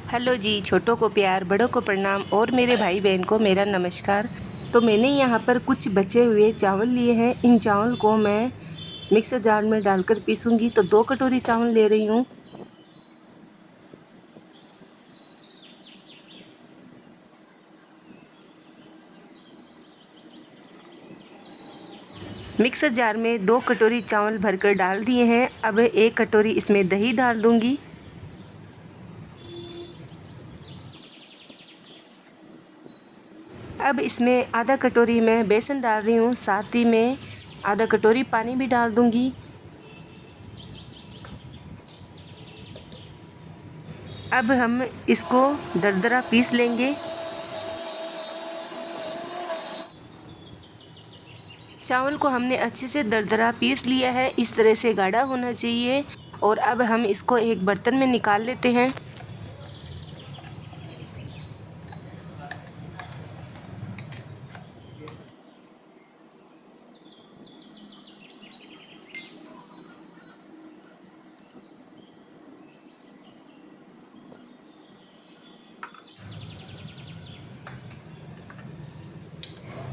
Hello जी, छोटों को प्यार, बड़ों को प्रणाम और मेरे भाई बहन को मेरा नमस्कार। तो मैंने यहाँ पर कुछ बचे हुए चावल लिए हैं। इन चावल को मैं मिक्सर जार में डालकर पीसूँगी। तो 2 कटोरी चावल ले रही हूँ। मिक्सर जार में 2 कटोरी चावल भरकर डाल दिए हैं। अब 1 कटोरी इसमें दही डाल दूँगी। अब इसमें आधा कटोरी मैं बेसन डाल रही हूँ, साथ ही में आधा कटोरी पानी भी डाल दूँगी। अब हम इसको दरदरा पीस लेंगे। चावल को हमने अच्छे से दरदरा पीस लिया है, इस तरह से गाढ़ा होना चाहिए। और अब हम इसको एक बर्तन में निकाल लेते हैं।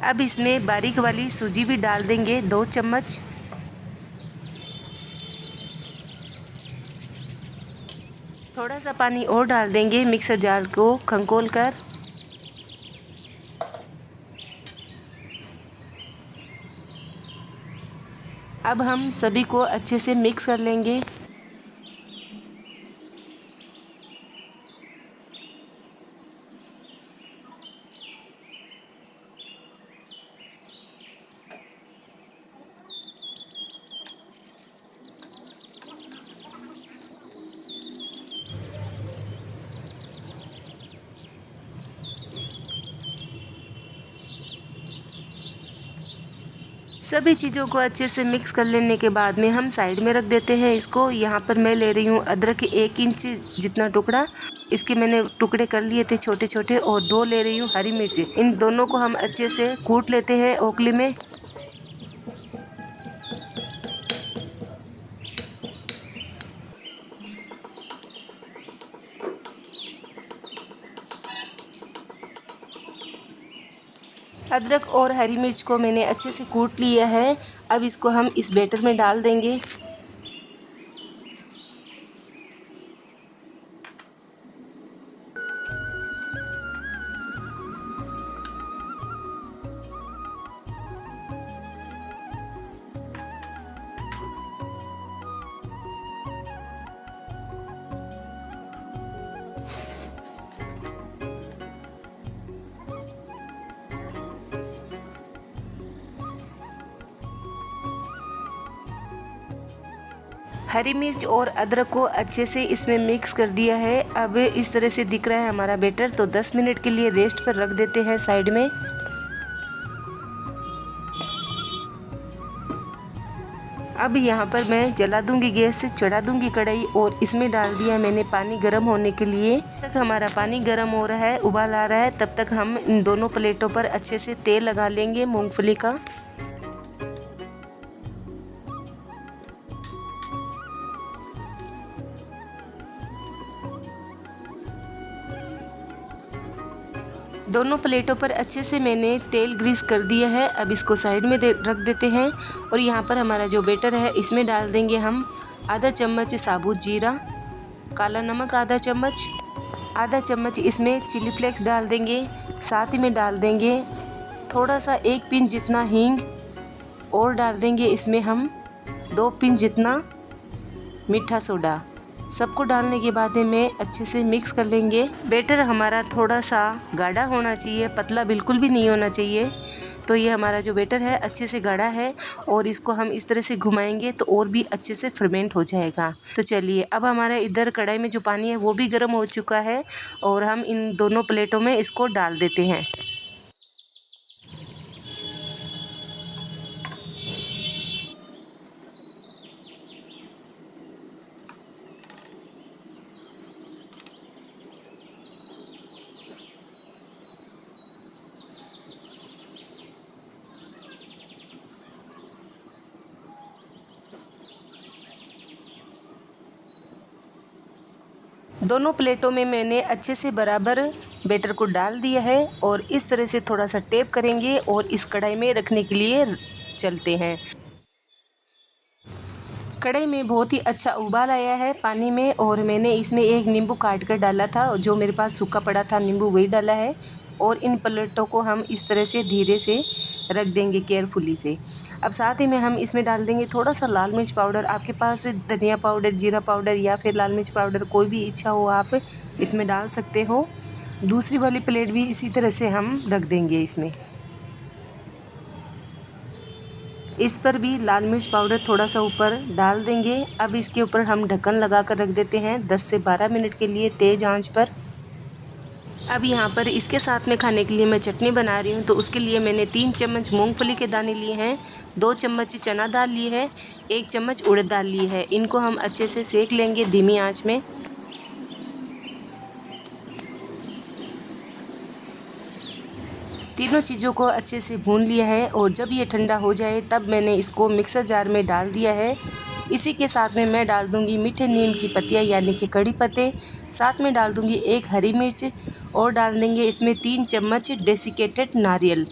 अब इसमें बारीक वाली सूजी भी डाल देंगे, 2 चम्मच। थोड़ा सा पानी और डाल देंगे मिक्सर जार को खंगोल कर। अब हम सभी को अच्छे से मिक्स कर लेंगे। सभी चीज़ों को अच्छे से मिक्स कर लेने के बाद में हम साइड में रख देते हैं इसको। यहाँ पर मैं ले रही हूँ अदरक के 1 इंच जितना टुकड़ा। इसके मैंने टुकड़े कर लिए थे छोटे छोटे। और 2 ले रही हूँ हरी मिर्च। इन दोनों को हम अच्छे से कूट लेते हैं ओखली में। अदरक और हरी मिर्च को मैंने अच्छे से कूट लिया है। अब इसको हम इस बैटर में डाल देंगे। हरी मिर्च और अदरक को अच्छे से इसमें मिक्स कर दिया है। अब इस तरह से दिख रहा है हमारा बैटर। तो 10 मिनट के लिए रेस्ट पर रख देते हैं साइड में। अब यहाँ पर मैं जला दूंगी गैस से, चढ़ा दूंगी कढ़ाई और इसमें डाल दिया मैंने पानी गर्म होने के लिए। तब तक हमारा पानी गर्म हो रहा है, उबाल आ रहा है, तब तक हम इन दोनों प्लेटों पर अच्छे से तेल लगा लेंगे मूंगफली का। दोनों प्लेटों पर अच्छे से मैंने तेल ग्रीस कर दिया है। अब इसको साइड में रख देते हैं। और यहाँ पर हमारा जो बैटर है इसमें डाल देंगे हम आधा चम्मच साबुत जीरा, काला नमक आधा चम्मच इसमें चिली फ्लेक्स डाल देंगे। साथ ही में डाल देंगे थोड़ा सा 1 पिंच जितना हींग। और डाल देंगे इसमें हम 2 पिंच जितना मीठा सोडा। सबको डालने के बाद में अच्छे से मिक्स कर लेंगे। बैटर हमारा थोड़ा सा गाढ़ा होना चाहिए, पतला बिल्कुल भी नहीं होना चाहिए। तो ये हमारा जो बैटर है अच्छे से गाढ़ा है। और इसको हम इस तरह से घुमाएंगे तो और भी अच्छे से फर्मेंट हो जाएगा। तो चलिए, अब हमारा इधर कढ़ाई में जो पानी है वो भी गर्म हो चुका है। और हम इन दोनों प्लेटों में इसको डाल देते हैं। दोनों प्लेटों में मैंने अच्छे से बराबर बैटर को डाल दिया है और इस तरह से थोड़ा सा टेप करेंगे और इस कढ़ाई में रखने के लिए चलते हैं। कढ़ाई में बहुत ही अच्छा उबाल आया है पानी में और मैंने इसमें एक नींबू काट कर डाला था, जो मेरे पास सूखा पड़ा था नींबू वही डाला है। और इन प्लेटों को हम इस तरह से धीरे से रख देंगे केयरफुली से। अब साथ ही में हम इसमें डाल देंगे थोड़ा सा लाल मिर्च पाउडर। आपके पास धनिया पाउडर, जीरा पाउडर या फिर लाल मिर्च पाउडर कोई भी इच्छा हो आप इसमें डाल सकते हो। दूसरी वाली प्लेट भी इसी तरह से हम रख देंगे इसमें। इस पर भी लाल मिर्च पाउडर थोड़ा सा ऊपर डाल देंगे। अब इसके ऊपर हम ढक्कन लगा कर रख देते हैं 10 से 12 मिनट के लिए तेज़ आंच पर। अब यहाँ पर इसके साथ में खाने के लिए मैं चटनी बना रही हूँ, तो उसके लिए मैंने 3 चम्मच मूंगफली के दाने लिए हैं, 2 चम्मच चना दाल लिए है, 1 चम्मच उड़द दाल ली है। इनको हम अच्छे से सेक लेंगे धीमी आंच में। तीनों चीज़ों को अच्छे से भून लिया है और जब ये ठंडा हो जाए तब मैंने इसको मिक्सर जार में डाल दिया है। इसी के साथ में मैं डाल दूंगी मीठे नीम की पत्तियाँ यानी कि कड़ी पत्ते, साथ में डाल दूंगी 1 हरी मिर्च और डाल देंगे इसमें 3 चम्मच डेसिकेटेड नारियल।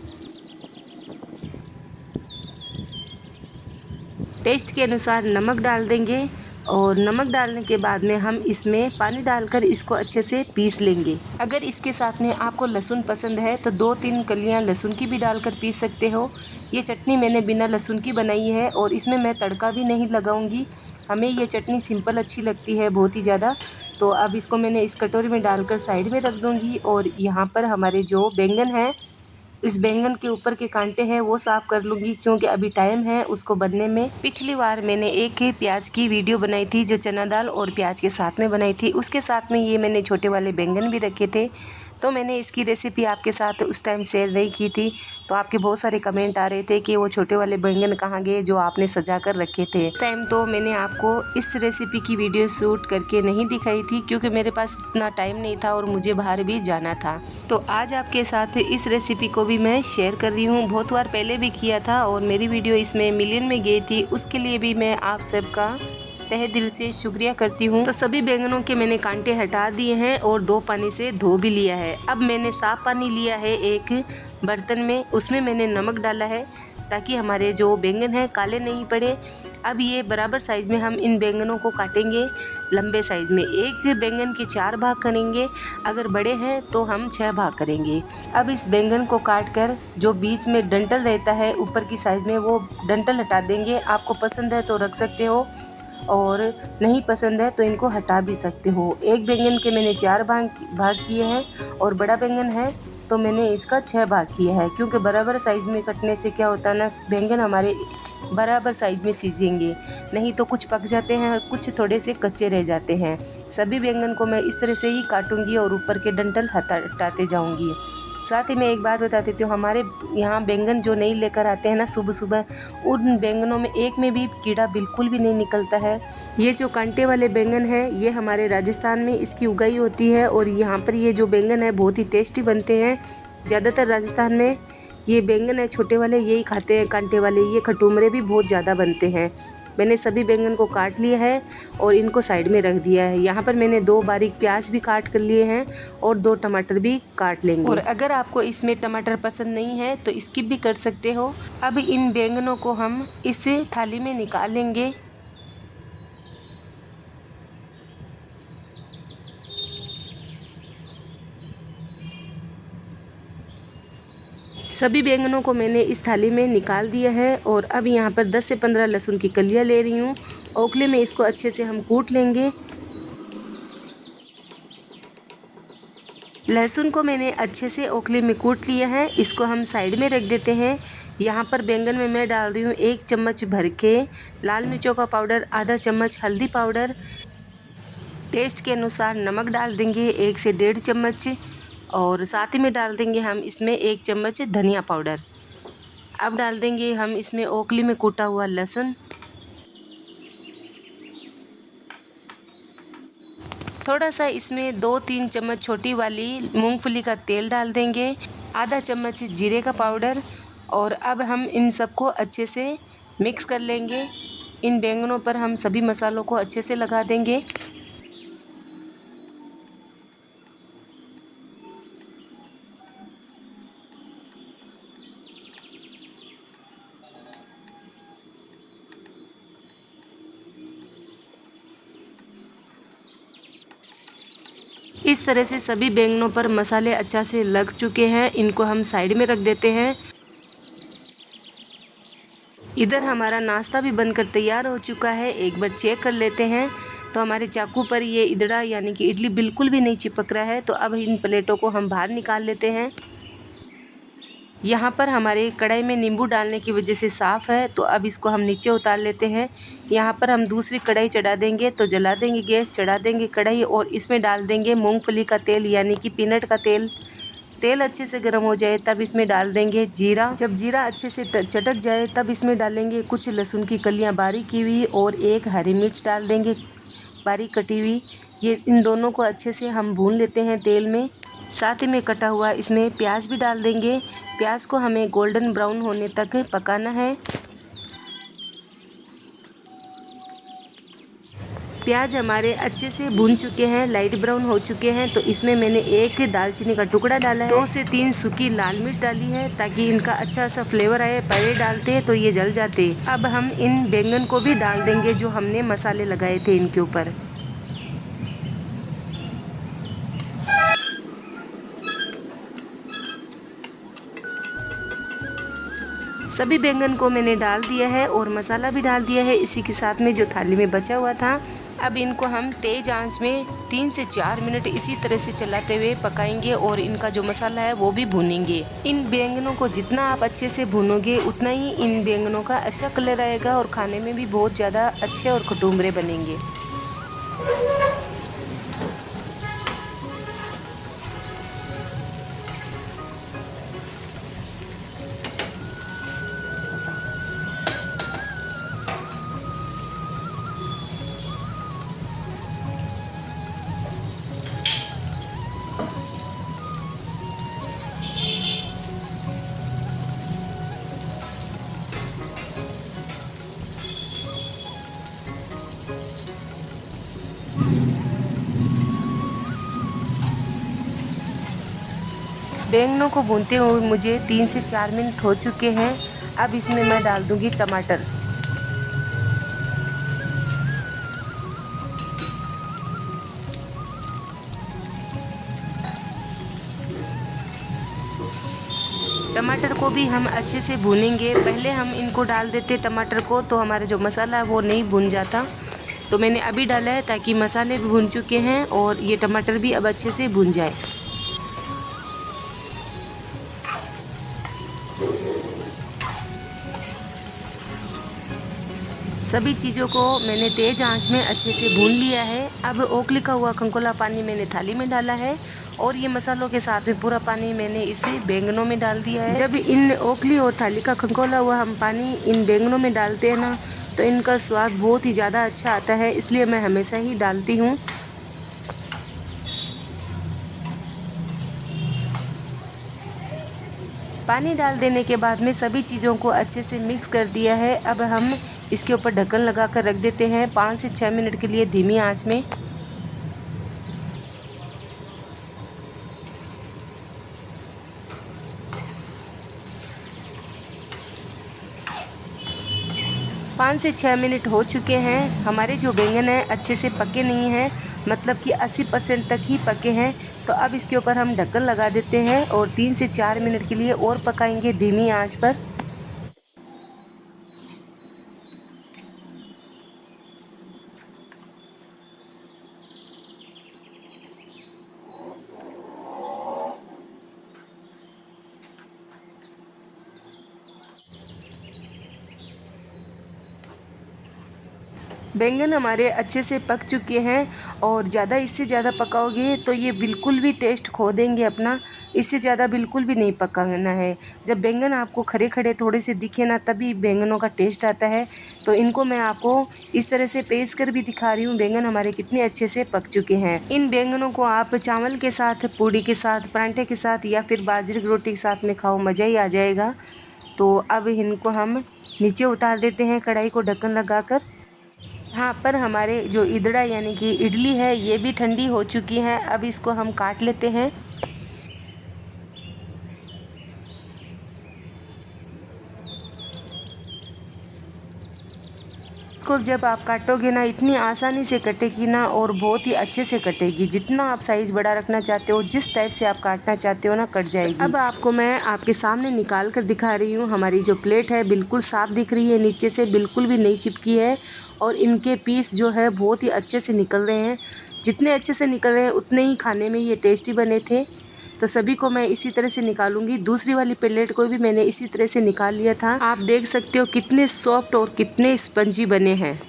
टेस्ट के अनुसार नमक डाल देंगे और नमक डालने के बाद में हम इसमें पानी डालकर इसको अच्छे से पीस लेंगे। अगर इसके साथ में आपको लहसुन पसंद है तो 2-3 कलियां लहसुन की भी डालकर पीस सकते हो। ये चटनी मैंने बिना लहसुन की बनाई है और इसमें मैं तड़का भी नहीं लगाऊंगी। हमें ये चटनी सिंपल अच्छी लगती है बहुत ही ज़्यादा। तो अब इसको मैंने इस कटोरी में डालकर साइड में रख दूँगी। और यहाँ पर हमारे जो बैंगन है, इस बैंगन के ऊपर के कांटे हैं वो साफ़ कर लूँगी क्योंकि अभी टाइम है उसको बनने में। पिछली बार मैंने एक प्याज की वीडियो बनाई थी जो चना दाल और प्याज के साथ में बनाई थी, उसके साथ में ये मैंने छोटे वाले बैंगन भी रखे थे। तो मैंने इसकी रेसिपी आपके साथ उस टाइम शेयर नहीं की थी, तो आपके बहुत सारे कमेंट आ रहे थे कि वो छोटे वाले बैंगन कहाँ गए जो आपने सजा कर रखे थे। उस टाइम तो मैंने आपको इस रेसिपी की वीडियो शूट करके नहीं दिखाई थी क्योंकि मेरे पास इतना टाइम नहीं था और मुझे बाहर भी जाना था। तो आज आपके साथ इस रेसिपी को भी मैं शेयर कर रही हूँ। बहुत बार पहले भी किया था और मेरी वीडियो इसमें मिलियन में गई थी, उसके लिए भी मैं आप सबका तहे दिल से शुक्रिया करती हूँ। तो सभी बैंगनों के मैंने कांटे हटा दिए हैं और 2 पानी से धो भी लिया है। अब मैंने साफ पानी लिया है एक बर्तन में, उसमें मैंने नमक डाला है ताकि हमारे जो बैंगन हैं काले नहीं पड़े। अब ये बराबर साइज़ में हम इन बैंगनों को काटेंगे लंबे साइज़ में। एक बैंगन के 4 भाग करेंगे, अगर बड़े हैं तो हम 6 भाग करेंगे। अब इस बैंगन को काट कर जो बीच में डंठल रहता है ऊपर की साइज़ में, वो डंठल हटा देंगे। आपको पसंद है तो रख सकते हो और नहीं पसंद है तो इनको हटा भी सकते हो। एक बैंगन के मैंने 4 भाग किए हैं और बड़ा बैंगन है तो मैंने इसका 6 भाग किया है, क्योंकि बराबर साइज़ में कटने से क्या होता है ना, बैंगन हमारे बराबर साइज़ में सीजेंगे, नहीं तो कुछ पक जाते हैं और कुछ थोड़े से कच्चे रह जाते हैं। सभी बैंगन को मैं इस तरह से ही काटूंगी और ऊपर के डंठल हटाते जाऊंगी। साथ ही मैं एक बात बता देती हूँ, हमारे यहाँ बैंगन जो नहीं लेकर आते हैं ना सुबह सुबह, उन बैंगनों में एक में भी कीड़ा बिल्कुल भी नहीं निकलता है। ये जो कांटे वाले बैंगन है ये हमारे राजस्थान में इसकी उगाई होती है और यहाँ पर ये जो बैंगन है बहुत ही टेस्टी बनते हैं। ज़्यादातर राजस्थान में ये बैंगन है छोटे वाले यही खाते हैं, कांटे वाले ये खटूमरे भी बहुत ज़्यादा बनते हैं। मैंने सभी बैंगन को काट लिया है और इनको साइड में रख दिया है। यहाँ पर मैंने 2 बारीक प्याज भी काट कर लिए हैं और 2 टमाटर भी काट लेंगे। और अगर आपको इसमें टमाटर पसंद नहीं है तो स्किप भी कर सकते हो। अब इन बैंगनों को हम इस थाली में निकाल लेंगे। सभी बैंगनों को मैंने इस थाली में निकाल दिया है और अब यहाँ पर 10 से 15 लहसुन की कलियाँ ले रही हूँ। ओखले में इसको अच्छे से हम कूट लेंगे। लहसुन को मैंने अच्छे से ओखले में कूट लिया है, इसको हम साइड में रख देते हैं। यहाँ पर बैंगन में मैं डाल रही हूँ 1 चम्मच भर के लाल मिर्चों का पाउडर, आधा चम्मच हल्दी पाउडर, टेस्ट के अनुसार नमक डाल देंगे 1 से 1.5 चम्मच और साथ ही में डाल देंगे हम इसमें 1 चम्मच धनिया पाउडर। अब डाल देंगे हम इसमें ओखली में कूटा हुआ लहसुन, थोड़ा सा इसमें 2-3 चम्मच छोटी वाली मूंगफली का तेल डाल देंगे, आधा चम्मच जीरे का पाउडर और अब हम इन सबको अच्छे से मिक्स कर लेंगे। इन बैंगनों पर हम सभी मसालों को अच्छे से लगा देंगे। इस तरह से सभी बैंगनों पर मसाले अच्छा से लग चुके हैं। इनको हम साइड में रख देते हैं। इधर हमारा नाश्ता भी बनकर तैयार हो चुका है। एक बार चेक कर लेते हैं तो हमारे चाकू पर ये इदड़ा यानी कि इडली बिल्कुल भी नहीं चिपक रहा है। तो अब इन प्लेटों को हम बाहर निकाल लेते हैं। यहाँ पर हमारे कढ़ाई में नींबू डालने की वजह से साफ़ है। तो अब इसको हम नीचे उतार लेते हैं। यहाँ पर हम दूसरी कढ़ाई चढ़ा देंगे। तो जला देंगे गैस, चढ़ा देंगे कढ़ाई और इसमें डाल देंगे मूंगफली का तेल यानी कि पीनट का तेल। तेल अच्छे से गर्म हो जाए तब इसमें डाल देंगे जीरा। जब जीरा अच्छे से चटक जाए तब इसमें डालेंगे कुछ लहसुन की कलियाँ बारीक की हुई और एक हरी मिर्च डाल देंगे बारीक कटी हुई। ये इन दोनों को अच्छे से हम भून लेते हैं तेल में। साथ ही में कटा हुआ इसमें प्याज भी डाल देंगे। प्याज को हमें गोल्डन ब्राउन होने तक पकाना है। प्याज हमारे अच्छे से भून चुके हैं, लाइट ब्राउन हो चुके हैं। तो इसमें मैंने एक दालचीनी का टुकड़ा डाला है, 2 से 3 सूखी लाल मिर्च डाली है ताकि इनका अच्छा सा फ्लेवर आए। पहले डालते तो ये जल जाते। अब हम इन बैंगन को भी डाल देंगे जो हमने मसाले लगाए थे इनके ऊपर। सभी बैंगन को मैंने डाल दिया है और मसाला भी डाल दिया है इसी के साथ में जो थाली में बचा हुआ था। अब इनको हम तेज़ आंच में 3 से 4 मिनट इसी तरह से चलाते हुए पकाएंगे और इनका जो मसाला है वो भी भूनेंगे। इन बैंगनों को जितना आप अच्छे से भूनोगे उतना ही इन बैंगनों का अच्छा कलर आएगा और खाने में भी बहुत ज़्यादा अच्छे और खटूमरे बनेंगे। बैंगनों को भूनते हुए मुझे 3 से 4 मिनट हो चुके हैं। अब इसमें मैं डाल दूंगी टमाटर। टमाटर को भी हम अच्छे से भूनेंगे। पहले हम इनको डाल देते टमाटर को तो हमारा जो मसाला है वो नहीं भुन जाता। तो मैंने अभी डाला है ताकि मसाले भी भुन चुके हैं और ये टमाटर भी अब अच्छे से भुन जाए। सभी चीज़ों को मैंने तेज़ आंच में अच्छे से भून लिया है। अब ओखली का हुआ खंकोला पानी मैंने थाली में डाला है और ये मसालों के साथ में पूरा पानी मैंने इसे बैंगनों में डाल दिया है। जब इन ओखली और थाली का खंकोला हुआ हम पानी इन बैंगनों में डालते हैं ना तो इनका स्वाद बहुत ही ज़्यादा अच्छा आता है, इसलिए मैं हमेशा ही डालती हूँ। पानी डाल देने के बाद में सभी चीज़ों को अच्छे से मिक्स कर दिया है। अब हम इसके ऊपर ढक्कन लगा कर रख देते हैं 5 से 6 मिनट के लिए धीमी आंच में। पाँच से 6 मिनट हो चुके हैं। हमारे जो बैंगन हैं अच्छे से पके नहीं हैं, मतलब कि 80% तक ही पके हैं। तो अब इसके ऊपर हम ढक्कन लगा देते हैं और 3 से 4 मिनट के लिए और पकाएंगे धीमी आंच पर। बैंगन हमारे अच्छे से पक चुके हैं और ज़्यादा इससे ज़्यादा पकाओगे तो ये बिल्कुल भी टेस्ट खो देंगे अपना। इससे ज़्यादा बिल्कुल भी नहीं पकाना है। जब बैंगन आपको खड़े खड़े थोड़े से दिखे ना तभी बैंगनों का टेस्ट आता है। तो इनको मैं आपको इस तरह से पेश कर भी दिखा रही हूँ बैंगन हमारे कितने अच्छे से पक चुके हैं। इन बैंगनों को आप चावल के साथ, पूड़ी के साथ, परांठे के साथ या फिर बाजरे की रोटी के साथ में खाओ, मज़ा ही आ जाएगा। तो अब इनको हम नीचे उतार देते हैं कढ़ाई को ढक्कन लगाकर। यहाँ पर हमारे जो इदड़ा यानी कि इडली है ये भी ठंडी हो चुकी है। अब इसको हम काट लेते हैं। इसको इसको जब आप काटोगे ना इतनी आसानी से कटेगी ना और बहुत ही अच्छे से कटेगी। जितना आप साइज़ बड़ा रखना चाहते हो, जिस टाइप से आप काटना चाहते हो ना, कट जाएगी। अब आपको मैं आपके सामने निकाल कर दिखा रही हूँ। हमारी जो प्लेट है बिल्कुल साफ़ दिख रही है, नीचे से बिल्कुल भी नहीं चिपकी है और इनके पीस जो है बहुत ही अच्छे से निकल रहे हैं। जितने अच्छे से निकल रहे हैं उतने ही खाने में ये टेस्टी बने थे। तो सभी को मैं इसी तरह से निकालूंगी। दूसरी वाली प्लेट को भी मैंने इसी तरह से निकाल लिया था। आप देख सकते हो कितने सॉफ्ट और कितने स्पंजी बने हैं।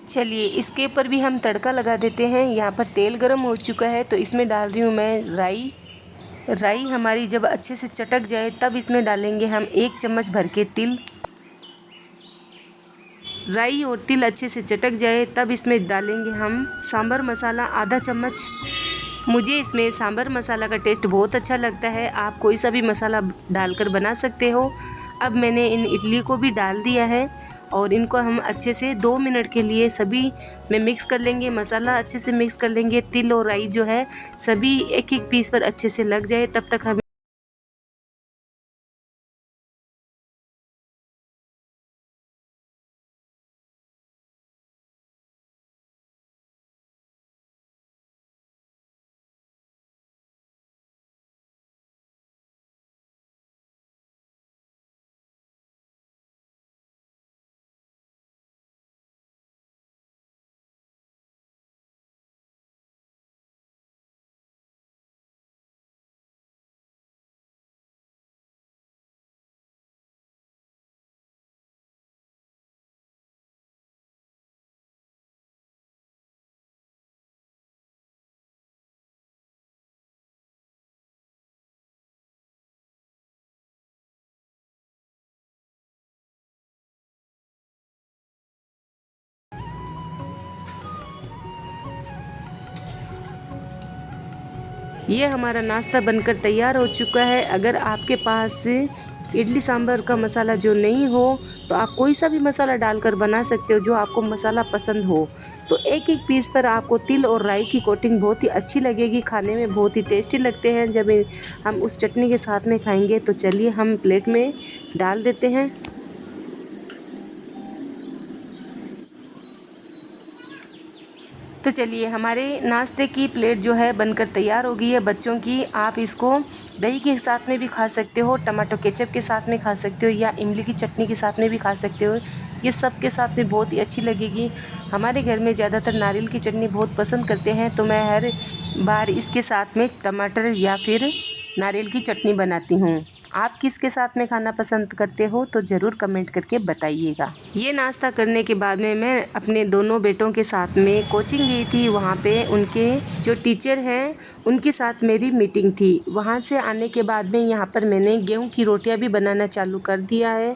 चलिए इसके ऊपर भी हम तड़का लगा देते हैं। यहाँ पर तेल गरम हो चुका है तो इसमें डाल रही हूँ मैं राई। राई हमारी जब अच्छे से चटक जाए तब इसमें डालेंगे हम 1 चम्मच भर के तिल। राई और तिल अच्छे से चटक जाए तब इसमें डालेंगे हम सांभर मसाला आधा चम्मच। मुझे इसमें सांभर मसाला का टेस्ट बहुत अच्छा लगता है। आप कोई सा भी मसाला डालकर बना सकते हो। अब मैंने इन इडली को भी डाल दिया है और इनको हम अच्छे से 2 मिनट के लिए सभी में मिक्स कर लेंगे। मसाला अच्छे से मिक्स कर लेंगे। तिल और राई जो है सभी एक एक पीस पर अच्छे से लग जाए तब तक हम ये हमारा नाश्ता बनकर तैयार हो चुका है। अगर आपके पास इडली सांभर का मसाला जो नहीं हो तो आप कोई सा भी मसाला डालकर बना सकते हो, जो आपको मसाला पसंद हो। तो एक एक पीस पर आपको तिल और राई की कोटिंग बहुत ही अच्छी लगेगी। खाने में बहुत ही टेस्टी लगते हैं जब हम उस चटनी के साथ में खाएंगे। तो चलिए हम प्लेट में डाल देते हैं। तो चलिए हमारे नाश्ते की प्लेट जो है बनकर तैयार हो गई है बच्चों की। आप इसको दही के साथ में भी खा सकते हो, टमाटो केचप के साथ में खा सकते हो या इमली की चटनी के साथ में भी खा सकते हो। ये सब के साथ में बहुत ही अच्छी लगेगी। हमारे घर में ज़्यादातर नारियल की चटनी बहुत पसंद करते हैं तो मैं हर बार इसके साथ में टमाटर या फिर नारियल की चटनी बनाती हूँ। आप किसके साथ में खाना पसंद करते हो तो ज़रूर कमेंट करके बताइएगा। ये नाश्ता करने के बाद में मैं अपने दोनों बेटों के साथ में कोचिंग गई थी। वहाँ पे उनके जो टीचर हैं उनके साथ मेरी मीटिंग थी। वहाँ से आने के बाद में यहाँ पर मैंने गेहूं की रोटियाँ भी बनाना चालू कर दिया है।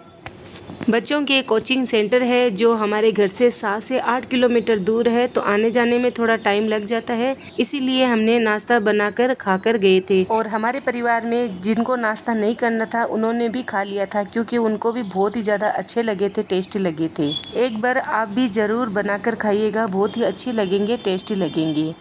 बच्चों के कोचिंग सेंटर है जो हमारे घर से 7 से 8 किलोमीटर दूर है, तो आने जाने में थोड़ा टाइम लग जाता है। इसीलिए हमने नाश्ता बनाकर खाकर गए थे और हमारे परिवार में जिनको नाश्ता नहीं करना था उन्होंने भी खा लिया था, क्योंकि उनको भी बहुत ही ज़्यादा अच्छे लगे थे, टेस्टी लगे थे। एक बार आप भी ज़रूर बनाकर खाइएगा, बहुत ही अच्छी लगेंगे, टेस्टी लगेंगे।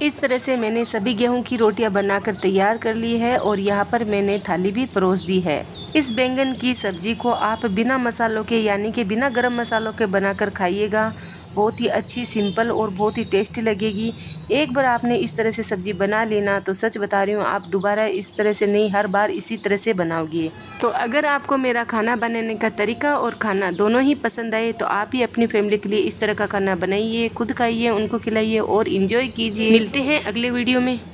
इस तरह से मैंने सभी गेहूं की रोटियां बनाकर तैयार कर ली है और यहाँ पर मैंने थाली भी परोस दी है। इस बैंगन की सब्जी को आप बिना मसालों के यानी कि बिना गरम मसालों के बनाकर खाइएगा, बहुत ही अच्छी, सिंपल और बहुत ही टेस्टी लगेगी। एक बार आपने इस तरह से सब्ज़ी बना लेना तो सच बता रही हूँ, आप दोबारा इस तरह से नहीं, हर बार इसी तरह से बनाओगे। तो अगर आपको मेरा खाना बनाने का तरीका और खाना दोनों ही पसंद आए तो आप ही अपनी फैमिली के लिए इस तरह का खाना बनाइए, खुद खाइए, उनको खिलाइए और इन्जॉय कीजिए। मिलते हैं अगले वीडियो में।